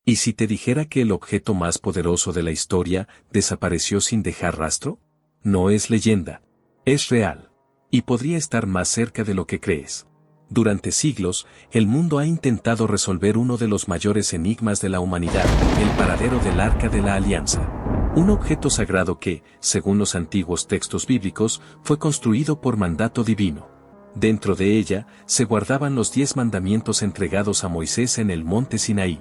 ¿Y si te dijera que el objeto más poderoso de la historia desapareció sin dejar rastro? No es leyenda. Es real. Y podría estar más cerca de lo que crees. Durante siglos, el mundo ha intentado resolver uno de los mayores enigmas de la humanidad, el paradero del Arca de la Alianza. Un objeto sagrado que, según los antiguos textos bíblicos, fue construido por mandato divino. Dentro de ella, se guardaban los 10 mandamientos entregados a Moisés en el monte Sinaí.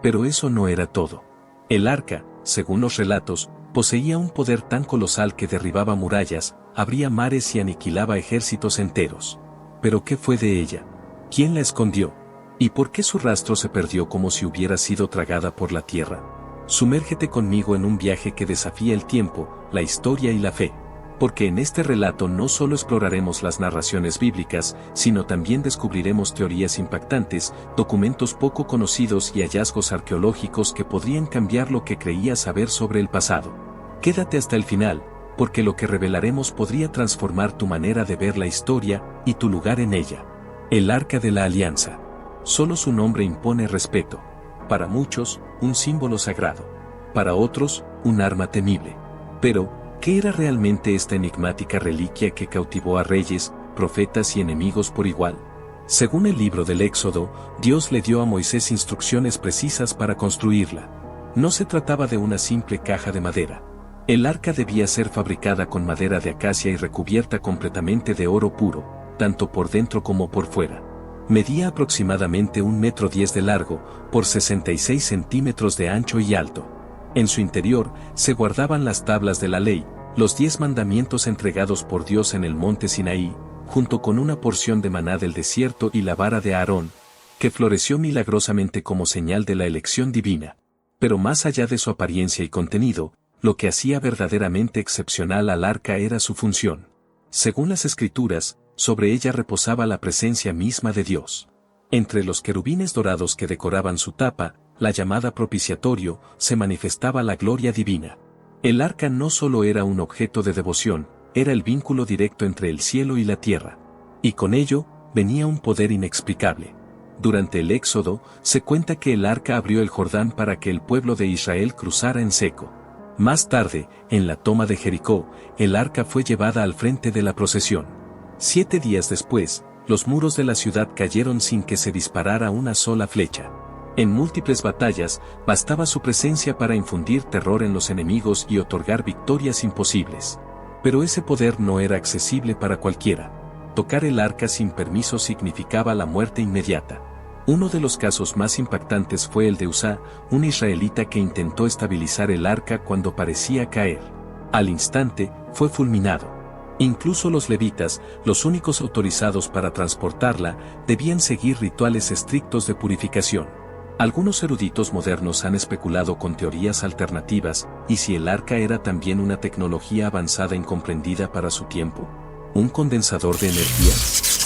Pero eso no era todo. El arca, según los relatos, poseía un poder tan colosal que derribaba murallas, abría mares y aniquilaba ejércitos enteros. ¿Pero qué fue de ella? ¿Quién la escondió? ¿Y por qué su rastro se perdió como si hubiera sido tragada por la tierra? Sumérgete conmigo en un viaje que desafía el tiempo, la historia y la fe. Porque en este relato no solo exploraremos las narraciones bíblicas, sino también descubriremos teorías impactantes, documentos poco conocidos y hallazgos arqueológicos que podrían cambiar lo que creías saber sobre el pasado. Quédate hasta el final, porque lo que revelaremos podría transformar tu manera de ver la historia y tu lugar en ella. El Arca de la Alianza. Solo su nombre impone respeto. Para muchos, un símbolo sagrado. Para otros, un arma temible. Pero, ¿qué era realmente esta enigmática reliquia que cautivó a reyes, profetas y enemigos por igual? Según el libro del Éxodo, Dios le dio a Moisés instrucciones precisas para construirla. No se trataba de una simple caja de madera. El arca debía ser fabricada con madera de acacia y recubierta completamente de oro puro, tanto por dentro como por fuera. Medía aproximadamente 1,10 metros de largo, por 66 centímetros de ancho y alto. En su interior, se guardaban las tablas de la ley, los 10 mandamientos entregados por Dios en el monte Sinaí, junto con una porción de maná del desierto y la vara de Aarón, que floreció milagrosamente como señal de la elección divina. Pero más allá de su apariencia y contenido, lo que hacía verdaderamente excepcional al arca era su función. Según las Escrituras, sobre ella reposaba la presencia misma de Dios. Entre los querubines dorados que decoraban su tapa, la llamada propiciatorio, se manifestaba la gloria divina. El arca no solo era un objeto de devoción, era el vínculo directo entre el cielo y la tierra. Y con ello, venía un poder inexplicable. Durante el Éxodo, se cuenta que el arca abrió el Jordán para que el pueblo de Israel cruzara en seco. Más tarde, en la toma de Jericó, el arca fue llevada al frente de la procesión. 7 días después, los muros de la ciudad cayeron sin que se disparara una sola flecha. En múltiples batallas, bastaba su presencia para infundir terror en los enemigos y otorgar victorias imposibles. Pero ese poder no era accesible para cualquiera. Tocar el arca sin permiso significaba la muerte inmediata. Uno de los casos más impactantes fue el de Uzá, un israelita que intentó estabilizar el arca cuando parecía caer. Al instante, fue fulminado. Incluso los levitas, los únicos autorizados para transportarla, debían seguir rituales estrictos de purificación. Algunos eruditos modernos han especulado con teorías alternativas, ¿y si el arca era también una tecnología avanzada incomprendida para su tiempo? ¿Un condensador de energía?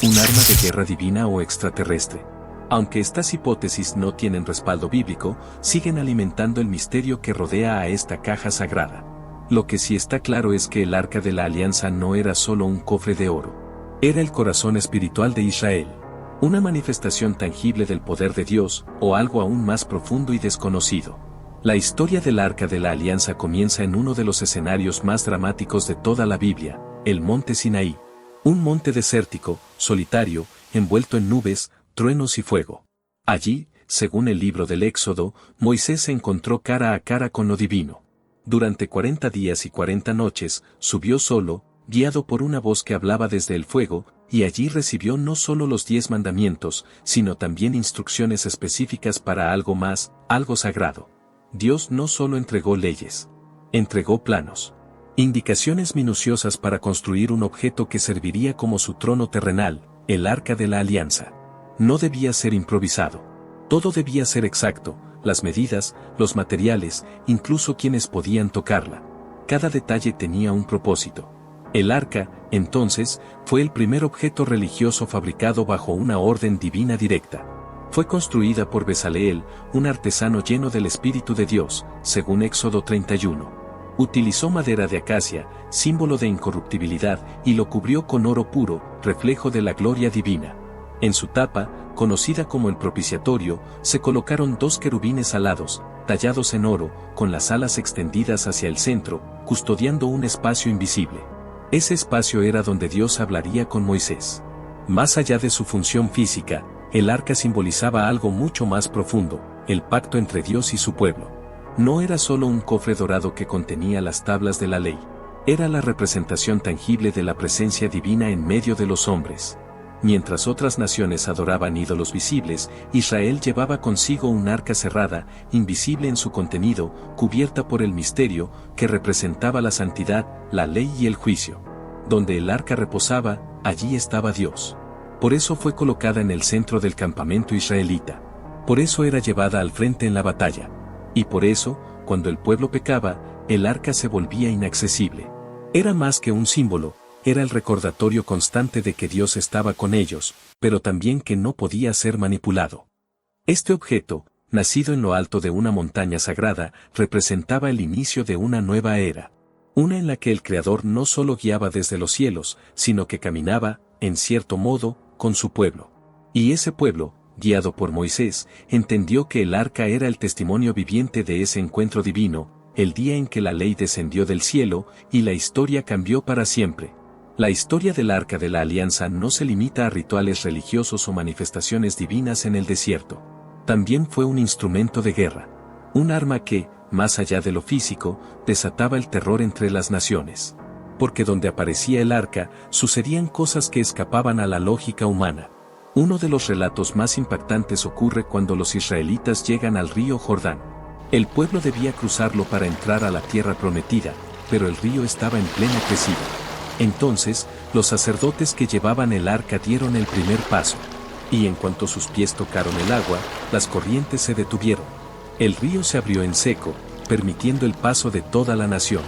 ¿Un arma de guerra divina o extraterrestre? Aunque estas hipótesis no tienen respaldo bíblico, siguen alimentando el misterio que rodea a esta caja sagrada. Lo que sí está claro es que el Arca de la Alianza no era solo un cofre de oro. Era el corazón espiritual de Israel. Una manifestación tangible del poder de Dios, o algo aún más profundo y desconocido. La historia del Arca de la Alianza comienza en uno de los escenarios más dramáticos de toda la Biblia, el monte Sinaí. Un monte desértico, solitario, envuelto en nubes, truenos y fuego. Allí, según el libro del Éxodo, Moisés se encontró cara a cara con lo divino. Durante 40 días y 40 noches, subió solo, guiado por una voz que hablaba desde el fuego, y allí recibió no solo los 10 mandamientos, sino también instrucciones específicas para algo más, algo sagrado. Dios no solo entregó leyes, entregó planos. Indicaciones minuciosas para construir un objeto que serviría como su trono terrenal, el Arca de la Alianza. No debía ser improvisado. Todo debía ser exacto, las medidas, los materiales, incluso quienes podían tocarla. Cada detalle tenía un propósito. El arca, entonces, fue el primer objeto religioso fabricado bajo una orden divina directa. Fue construida por Bezaleel, un artesano lleno del Espíritu de Dios, según Éxodo 31. Utilizó madera de acacia, símbolo de incorruptibilidad, y lo cubrió con oro puro, reflejo de la gloria divina. En su tapa, conocida como el propiciatorio, se colocaron 2 querubines alados, tallados en oro, con las alas extendidas hacia el centro, custodiando un espacio invisible. Ese espacio era donde Dios hablaría con Moisés. Más allá de su función física, el arca simbolizaba algo mucho más profundo, el pacto entre Dios y su pueblo. No era solo un cofre dorado que contenía las tablas de la ley. Era la representación tangible de la presencia divina en medio de los hombres. Mientras otras naciones adoraban ídolos visibles, Israel llevaba consigo un arca cerrada, invisible en su contenido, cubierta por el misterio, que representaba la santidad, la ley y el juicio. Donde el arca reposaba, allí estaba Dios. Por eso fue colocada en el centro del campamento israelita. Por eso era llevada al frente en la batalla. Y por eso, cuando el pueblo pecaba, el arca se volvía inaccesible. Era más que un símbolo, era el recordatorio constante de que Dios estaba con ellos, pero también que no podía ser manipulado. Este objeto, nacido en lo alto de una montaña sagrada, representaba el inicio de una nueva era. Una en la que el Creador no solo guiaba desde los cielos, sino que caminaba, en cierto modo, con su pueblo. Y ese pueblo, guiado por Moisés, entendió que el arca era el testimonio viviente de ese encuentro divino, el día en que la ley descendió del cielo, y la historia cambió para siempre. La historia del Arca de la Alianza no se limita a rituales religiosos o manifestaciones divinas en el desierto. También fue un instrumento de guerra. Un arma que, más allá de lo físico, desataba el terror entre las naciones. Porque donde aparecía el arca, sucedían cosas que escapaban a la lógica humana. Uno de los relatos más impactantes ocurre cuando los israelitas llegan al río Jordán. El pueblo debía cruzarlo para entrar a la tierra prometida, pero el río estaba en plena crecida. Entonces, los sacerdotes que llevaban el arca dieron el primer paso. Y en cuanto sus pies tocaron el agua, las corrientes se detuvieron. El río se abrió en seco, permitiendo el paso de toda la nación.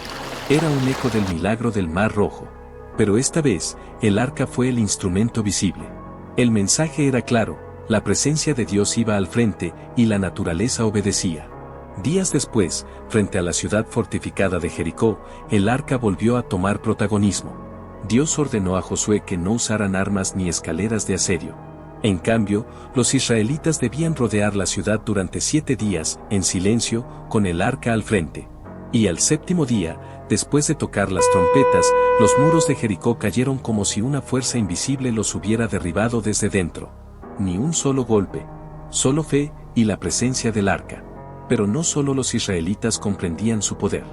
Era un eco del milagro del Mar Rojo. Pero esta vez, el arca fue el instrumento visible. El mensaje era claro, la presencia de Dios iba al frente, y la naturaleza obedecía. Días después, frente a la ciudad fortificada de Jericó, el arca volvió a tomar protagonismo. Dios ordenó a Josué que no usaran armas ni escaleras de asedio. En cambio, los israelitas debían rodear la ciudad durante 7 días, en silencio, con el arca al frente. Y al 7º día, después de tocar las trompetas, los muros de Jericó cayeron como si una fuerza invisible los hubiera derribado desde dentro. Ni un solo golpe, solo fe y la presencia del arca. Pero no solo los israelitas comprendían su poder.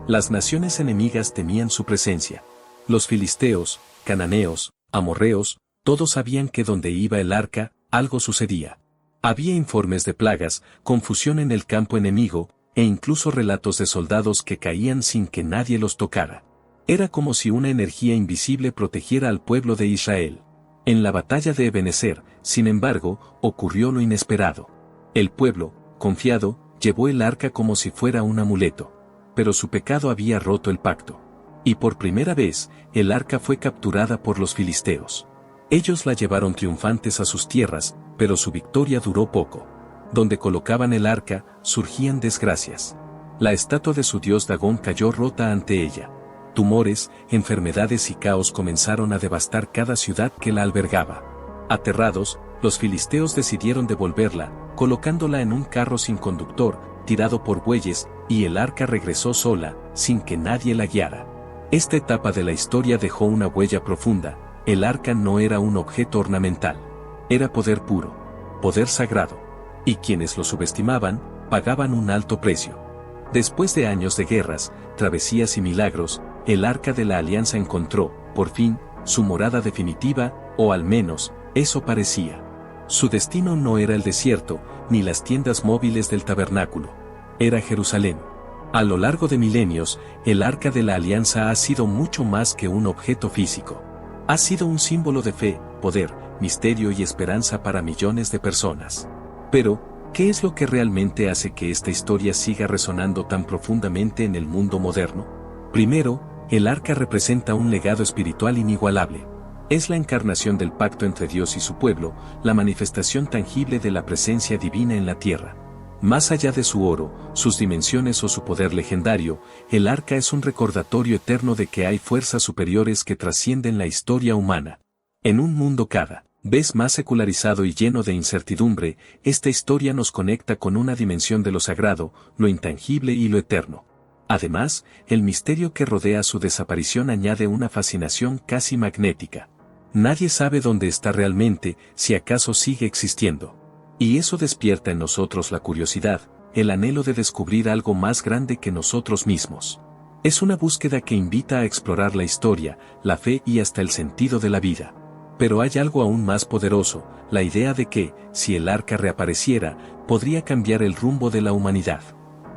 Las naciones enemigas temían su presencia. Los filisteos, cananeos, amorreos, todos sabían que donde iba el arca, algo sucedía. Había informes de plagas, confusión en el campo enemigo, e incluso relatos de soldados que caían sin que nadie los tocara. Era como si una energía invisible protegiera al pueblo de Israel. En la batalla de Ebenezer, sin embargo, ocurrió lo inesperado. El pueblo, confiado, llevó el arca como si fuera un amuleto. Pero su pecado había roto el pacto. Y por primera vez, el arca fue capturada por los filisteos. Ellos la llevaron triunfantes a sus tierras, pero su victoria duró poco. Donde colocaban el arca, surgían desgracias. La estatua de su dios Dagón cayó rota ante ella. Tumores, enfermedades y caos comenzaron a devastar cada ciudad que la albergaba. Aterrados, los filisteos decidieron devolverla, colocándola en un carro sin conductor, tirado por bueyes, y el arca regresó sola, sin que nadie la guiara. Esta etapa de la historia dejó una huella profunda. El arca no era un objeto ornamental. Era poder puro, poder sagrado. Y quienes lo subestimaban, pagaban un alto precio. Después de años de guerras, travesías y milagros, el Arca de la Alianza encontró, por fin, su morada definitiva, o al menos, eso parecía. Su destino no era el desierto, ni las tiendas móviles del tabernáculo. Era Jerusalén. A lo largo de milenios, el Arca de la Alianza ha sido mucho más que un objeto físico. Ha sido un símbolo de fe, poder, misterio y esperanza para millones de personas. Pero, ¿qué es lo que realmente hace que esta historia siga resonando tan profundamente en el mundo moderno? Primero, el arca representa un legado espiritual inigualable. Es la encarnación del pacto entre Dios y su pueblo, la manifestación tangible de la presencia divina en la tierra. Más allá de su oro, sus dimensiones o su poder legendario, el arca es un recordatorio eterno de que hay fuerzas superiores que trascienden la historia humana. En un mundo cada Ves más secularizado y lleno de incertidumbre, esta historia nos conecta con una dimensión de lo sagrado, lo intangible y lo eterno. Además, el misterio que rodea su desaparición añade una fascinación casi magnética. Nadie sabe dónde está realmente, si acaso sigue existiendo. Y eso despierta en nosotros la curiosidad, el anhelo de descubrir algo más grande que nosotros mismos. Es una búsqueda que invita a explorar la historia, la fe y hasta el sentido de la vida. Pero hay algo aún más poderoso, la idea de que, si el arca reapareciera, podría cambiar el rumbo de la humanidad.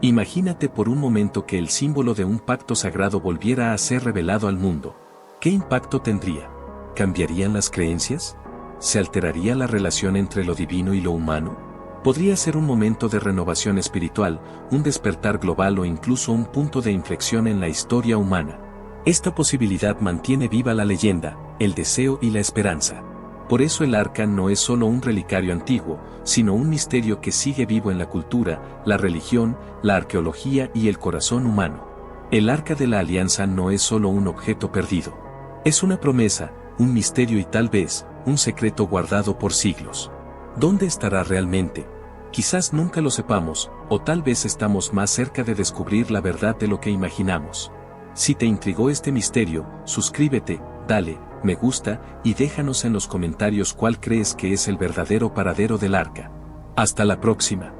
Imagínate por un momento que el símbolo de un pacto sagrado volviera a ser revelado al mundo. ¿Qué impacto tendría? ¿Cambiarían las creencias? ¿Se alteraría la relación entre lo divino y lo humano? Podría ser un momento de renovación espiritual, un despertar global o incluso un punto de inflexión en la historia humana. Esta posibilidad mantiene viva la leyenda, el deseo y la esperanza. Por eso el arca no es solo un relicario antiguo, sino un misterio que sigue vivo en la cultura, la religión, la arqueología y el corazón humano. El arca de la alianza no es solo un objeto perdido. Es una promesa, un misterio y tal vez, un secreto guardado por siglos. ¿Dónde estará realmente? Quizás nunca lo sepamos, o tal vez estamos más cerca de descubrir la verdad de lo que imaginamos. Si te intrigó este misterio, suscríbete, dale me gusta y déjanos en los comentarios cuál crees que es el verdadero paradero del arca. Hasta la próxima.